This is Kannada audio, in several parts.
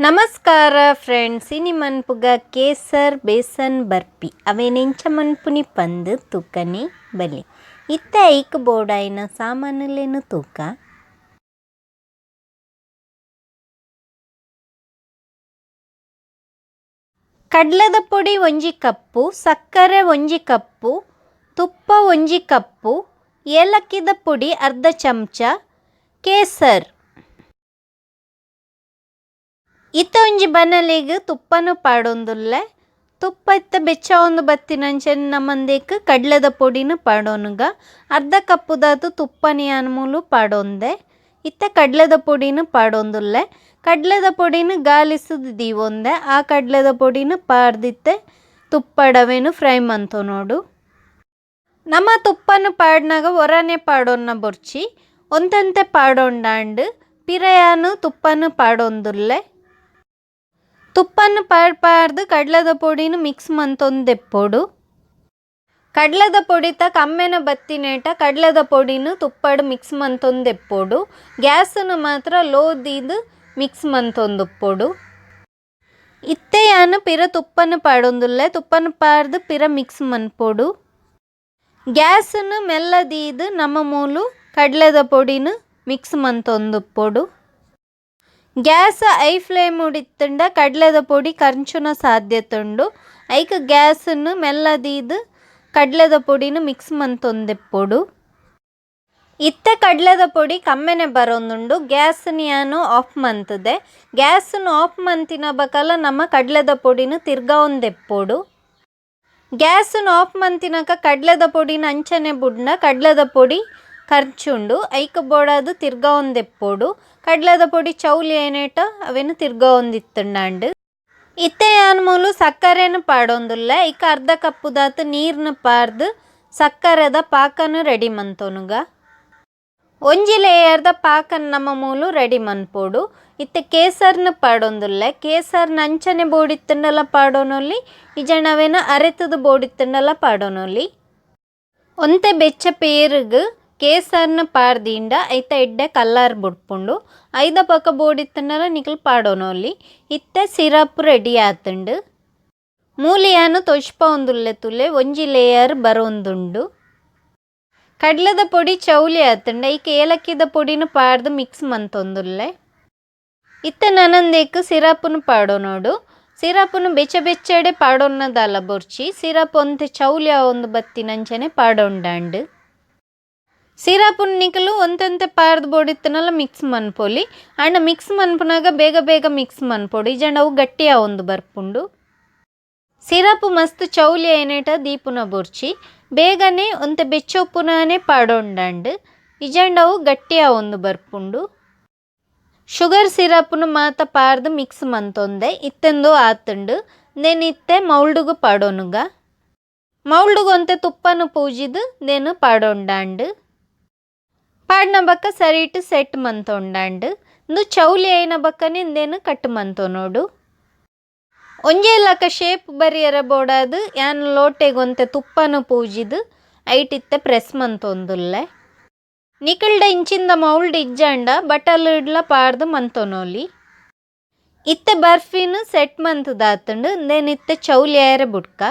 ನಮಸ್ಕಾರ ಫ್ರೆಂಡ್ಸ್, ಇನಿ ಮನ್ಪುಗ ಕೇಸರ್ ಬೇಸನ್ ಬರ್ಫಿ ಅವೇನೆಂಚ ಮನ್ಪುನಿ ಪಂದು ತೂಕನೆ ಬಲಿ. ಇತ್ತ ಐಕ್ ಬೋಡಾಯಿನ ಸಾಮಾನುಲೇನು ತೂಕ. ಕಡ್ಲದ ಪೊಡಿ 1 ಕಪ್ಪು, ಸಕ್ಕರೆ 1 ಕಪ್ಪು, ತುಪ್ಪ 1 ಕಪ್ಪು, ಏಲಕ್ಕಿದ ಪುಡಿ ಅರ್ಧ ಚಮಚ, ಕೇಸರ್. ಇತ್ತ ಒಂಜಿ ಬನಲೆಗ್ ತುಪ್ಪನು ಪಾಡೊಂದುಲ್ಲೆ. ತುಪ್ಪ ಇತ್ತ ಬೆಚ್ಚ ಒಂದು ಬತ್ತಿನಂಚನೆ ನಮ್ಮಂದೇಕ್ ಕಡ್ಲದ ಪೊಡಿನ ಪಾಡೋನುಗ. ಅರ್ಧ ಕಪ್ಪುದಾತು ತುಪ್ಪನಿ ಅನ್ಮೂಲು ಪಾಡೊಂದೆ. ಇತ್ತ ಕಡ್ಲದ ಪೊಡಿನ ಪಾಡೊಂದುಲ್ಲೆ. ಕಡ್ಲದ ಪೊಡಿನ ಗಾಲಿಸುದು ದೀವೊಂದೆ. ಆ ಕಡ್ಲದ ಪೊಡಿನ ಪಾಡ್ದಿತ್ತೆ ತುಪ್ಪಡವೇನು ಫ್ರೈ ಮಂತೋ ನೋಡು. ನಮ್ಮ ತುಪ್ಪನ ಪಾಡ್ನಾಗ ಒರನೆ ಪಾಡೋನ್ನ ಬೊರ್ಚಿ ಒಂತಂತೆ ಪಾಡೊಂಡಾಂಡ್ ಪಿರಯಾನು ತುಪ್ಪನ ಪಾಡೊಂದುಲ್ಲೆ. ತುಪ್ಪನ್ನು ಪಾಡ್ದು ಕಡ್ಲದ ಪೊಡಿನ ಮಿಕ್ಸ್ ಮಂತೊಂದೆಪ್ಪೊಡು. ಕಡ್ಲದ ಪೊಡಿತ ಕಮ್ಮೆನ ಬತ್ತಿನೇಟ ಕಡ್ಲದ ಪೊಡಿನ ತುಪ್ಪಡು ಮಿಕ್ಸ್ ಮಂತೊಂದೆಪ್ಪೊಡು. ಗ್ಯಾಸನ್ನು ಮಾತ್ರ ಲೋದಿದು ಮಿಕ್ಸ್ ಮಂತೊಂದುಪ್ಪೊಡು. ಇತ್ತೆ ಯಾನು ಪಿರ ತುಪ್ಪನ ಪಾಡೊಂದುಲ್ಲೆ. ತುಪ್ಪನ ಪಾಡ್ದು ಪಿರ ಮಿಕ್ಸ್ ಮನ್ಪೊಡು. ಗ್ಯಾಸನ್ನು ಮೆಲ್ಲದೀದು ನಮ್ಮ ಮೂಲು ಕಡ್ಲದ ಪೊಡಿನ ಮಿಕ್ಸ್ ಮಂತೊಂದುಪ್ಪೊಡು. ಗ್ಯಾಸ್ ಐ ಫ್ಲೇಮ್ ಉಡಿತ್ತಂಡ ಕಡ್ಲದ ಪೊಡಿ ಕರ್ಚುನ ಸಾಧ್ಯತೆ ಉಂಡು. ಐಕ್ ಗ್ಯಾಸನ್ನು ಮೆಲ್ಲದೀದು ಕಡ್ಲದ ಪೊಡಿನ ಮಿಕ್ಸ್ ಮಂತೊಂದೆಪ್ಪೊಡು. ಇತ್ತೆ ಕಡ್ಲದ ಪೊಡಿ ಕಮ್ಮೆನೆ ಬರೋಂದುಂಡು. ಗ್ಯಾಸನ್ನು ಯಾನು ಆಫ್ ಮಂತದೆ. ಗ್ಯಾಸನ್ನು ಆಫ್ ಮಂತಿನ ಬಕಲ ನಮ್ಮ ಕಡ್ಲದ ಪೊಡಿನ ತಿರ್ಗಾ ಒಂದೆಪ್ಪೊಡು. ಗ್ಯಾಸನ್ನು ಆಫ್ ಮಂತಿನಕ ಕಡ್ಲದ ಪೊಡಿನ ಅಂಚನೆ ಬುಡ್ನ ಕಡ್ಲದ ಪೊಡಿ ಕರ್ಚುಂಡು. ಐಕ್ ಬೋಡಾದು ತಿರ್ಗಾ ಒಂದೆಪ್ಪೊಡು. ಕಡ್ಲದ ಪೊಡಿ ಚೌಲಿ ಏನೇಟ ಅವೇನು ತಿರ್ಗಾ ಒಂದಿತ್ತಂಡಾಂಡ್. ಇತ್ತೆ ಯಾನ್ಮೂಲು ಸಕ್ಕರೆನ ಪಾಡೊಂದುಲ್ಲೆ. ಐಕ ಅರ್ಧ ಕಪ್ಪುದಾತು ನೀರ್ನ ಪಾರ್ದು ಸಕ್ಕರೆದ ಪಾಕನ ರೆಡಿ ಮಂತೊನುಗ. ಒಂಜಿ ಲೇಯರ್ದ ಪಾಕನ ನಮ್ಮ ಮೂಲು ರೆಡಿ ಮನ್ಪೊಡು. ಇತ್ತೆ ಕೇಸರ್ನ ಪಾಡೊಂದುಲ್ಲೆ. ಕೇಸರ್ನ ಅಂಚನೆ ಬೋಡಿತ್ತಂಡಲ ಪಾಡೋನೊಲ್ಲಿ. ಇಜಣವೇನ ಅರೆತದ ಬೋಡಿತ್ತಂಡಲ ಪಾಡೋನೊಲ್ಲಿ. ಒಂತೆ ಬೆಚ್ಚ ಪೇರುಗು ಕೇಸರ್ನ ಪಾಡ್ದಿಂಡ ಐತ ಎಡ್ಡೆ ಕಲ್ಲರ್ ಬುಡ್ಪುಂಡು. ಐದ ಪಕ್ಕ ಬೋಡಿತ್ತಂಡಲ ನಿಕಲ್ ಪಾಡೋನೊಲ್ಲಿ. ಇತ್ತೆ ಸಿರಪ್ ರೆಡಿ ಆತುಂಡು. ಮೂಲಿಯಾನು ತೊಚ್ಪ ಒಂದುಲ್ಲೆ ತುಲೆ ಒಂಜಿ ಲೇಯರ್ ಬರೋಂದುಂಡು. ಕಡ್ಲದ ಪೊಡಿ ಚೌಲಿ ಆತುಂಡ. ಐಕ ಏಲಕ್ಕಿದ ಪೊಡಿನ ಪಾಡ್ದು ಮಿಕ್ಸ್ ಮಂತೊಂದುಲ್ಲೆ. ಇತ್ತ ನನಂದೇಕ್ ಸಿರಪ್ನು ಪಾಡೋನೋಡು. ಸಿರಪ್ನು ಬೆಚ್ಚ ಬೆಚ್ಚಡೆ ಪಾಡೊನ್ನದಲ್ಲ ಬೊರ್ಚಿ ಸಿರಪ್ ಒಂತೆ ಚೌಲಿಯ ಒಂದು ಬತ್ತಿನಂಚನೆ ಪಾಡೊಂಡಾಂಡ್. ಸಿರಪ್ನ ನಿಕಲು ಒಂತಂತೆ ಪಾರ್ದು ಬೋಡಿತ್ತನಲ್ಲ ಮಿಕ್ಸ್ ಮನ್ಪೊಲಿ. ಅಂಡ ಮಿಕ್ಸ್ ಮನ್ಪುನಾಗ ಬೇಗ ಬೇಗ ಮಿಕ್ಸ್ ಮನ್ಪೊಡು. ಇಜಂಡ ಅವು ಗಟ್ಟಿಯ ಒಂದು ಬರ್ಪುಂಡು. ಸಿರಪ್ ಮಸ್ತ್ ಚೌಲಿ ಏನೇಟ ದೀಪುನ ಬೊರ್ಚಿ ಬೇಗನೆ ಒಂತೆ ಬೆಚ್ಚೊಪ್ಪುನಾನೆ ಪಾಡೊಂಡಾಂಡ್. ಇಜಂಡ ಅವು ಗಟ್ಟಿಯ ಒಂದು ಬರ್ಪುಂಡು. ಶುಗರ್ ಸಿರಪ್ನು ಮಾತ ಪಾರ್ದು ಮಿಕ್ಸ್ ಮಂತೊಂದೆ. ಇತ್ತೆಂದು ಆತುಂಡು. ಇತ್ತೆ ಮೌಲ್ಡುಗು ಪಾಡೋನುಗ. ಮೌಲ್ಡುಗು ಒಂತೆ ತುಪ್ಪನು ಪೂಜಿದು ದೇನು ಪಾಡೊಂಡಾಂಡ್. ಪಾಡ್ನ ಬಕ್ಕ ಸರಿಟ್ ಸೆಟ್ ಮಂತೊಂಡಾಂಡ್. ಇಂದು ಚೌಲಿ ಐನ ಬಕ್ಕನೆ ಇಂದೇನು ಕಟ್ ಮಂತೊನೋಡು. ಒಂಜೇಲಕ ಶೇಪ್ ಬರಿಯರ ಬೋಡಾದು ಯಾನ್ ಲೋಟೆಗೊಂತೆ ತುಪ್ಪನು ಪೂಜಿದು ಐಟಿತ್ತೆ ಪ್ರೆಸ್ ಮಂತೊಂದುಲ್ಲೆ. ನಿಕಲ್ಡ ಇಂಚಿಂದ ಮೌಲ್ಡ್ ಇಜ್ಜಂಡ ಬಟಲ್ಡ್ಲ ಪಾಡ್ದು ಮಂತೊನೊಲಿ. ಇತ್ತೆ ಬರ್ಫಿನು ಸೆಟ್ ಮಂತುದಾತುಂಡು. ಇಂದೇನಿತ್ತೆ ಚೌಲಿ ಆಯರ ಬುಡ್ಕ.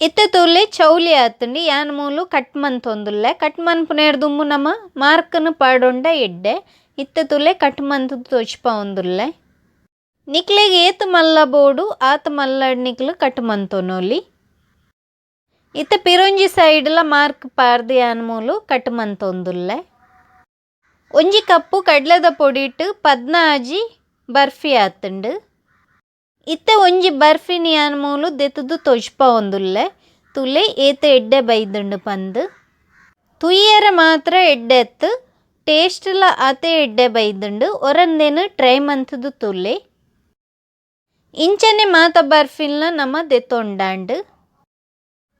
ಇತ್ತೆ ತುಲೆ ಚೌಲಿ ಆತುಂಡು. ಯಾನ್ ಮೂಲು ಕಟ್ ಮಂತೊಂದುಲ್ಲೆ. ಕಟ್ ಮನ್ಪುನೇರ್ ದುಮ್ಮು ನಮ್ಮ ಮಾರ್ಕನು ಪಾಡೊಂಡ ಎಡ್ಡೆ. ಇತ್ತೆ ತುಲೆ ಕಟ್ ಮಂತುದು ತೊಚ್ಪ ಒಂದುಲ್ಲೆ. ನಿಕ್ಲೆಗ್ ಏತು ಮಲ್ಲ ಬೋಡು ಆತ ಮಲ್ಲಡ್ ನಿಕ್ಲು ಕಟ್ ಮಂತೊನೊಲಿ. ಇತ್ತೆ ಪಿರೊಂಜಿ ಸೈಡ್ಲ ಮಾರ್ಕ್ ಪಾರ್ದು ಯಾನ್ ಮೂಲು ಕಟ್ ಮಂತೊಂದುಲ್ಲೆ. ಒಂಜಿ ಕಪ್ಪು ಕಡ್ಲದ ಪೊಡಿಟ್ 14 ಬರ್ಫಿ ಆತುಂಡು. ಇತ್ತೆ ಒಂಜಿ ಬರ್ಫಿನಿ ಯಾನ್ ಮೂಲು ದೆತುದು ತೊಚ್ಪ ಒಂದುಲ್ಲೆ. ತುಲೆ ಏತ ಎಡ್ಡೆ ಬೈದುಂಡು ಪಂದು. ತುಯ್ಯರ ಮಾತ್ರ ಎಡ್ಡೆತ್ತು ಟೇಸ್ಟ್ಲ ಆತೆ ಎಡ್ಡೆ ಬೈದುಂಡು. ಒರಂದೇನು ಟ್ರೈ ಮಂತುದು ತುಲೆ. ಇಂಚನೆ ಮಾತ ಬರ್ಫಿಲ್ನ ನಮ್ಮ ದೆತೊಂಡಾಂಡ್.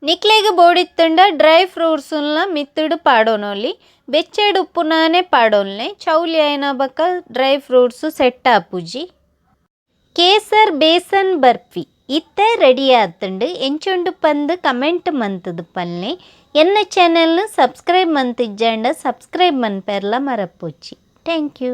ನಿಕ್ಲೆಗ್ ಬೋಡಿತ್ತಂಡ ಡ್ರೈ ಫ್ರೂಟ್ಸುಲ್ನ ಮಿತ್ತುಡು ಪಾಡೋನೊಲಿ. ಬೆಚ್ಚೆಡು ಉಪ್ಪುನಾನೆ ಪಾಡೊಲ್ನೆ. ಚೌಲಿ ಐನ ಬಕ್ಕ ಡ್ರೈ ಫ್ರೂಟ್ಸು ಸೆಟ್ ಆಪುಜಿ. ಕೇಸರ್ ಬೇಸನ್ ಬರ್ಫಿ ಇತ್ತೆ ರೆಡಿ ಆತುಂಡು. ಎಂಚುಂಡು ಪಂದು ಕಮೆಂಟ್ ಮಂತುದು ಪಲ್ಲೆ. ಎನ್ನ ಚಾನೆಲ್ನ ಸಬ್ಸ್ಕ್ರೈಬ್ ಮಂತಿಜ್ಜಂಡ ಸಬ್ಸ್ಕ್ರೈಬ್ ಮನ್ಪೆರ್ಲ ಮರಪೊಚ್ಚಿ. Thank you.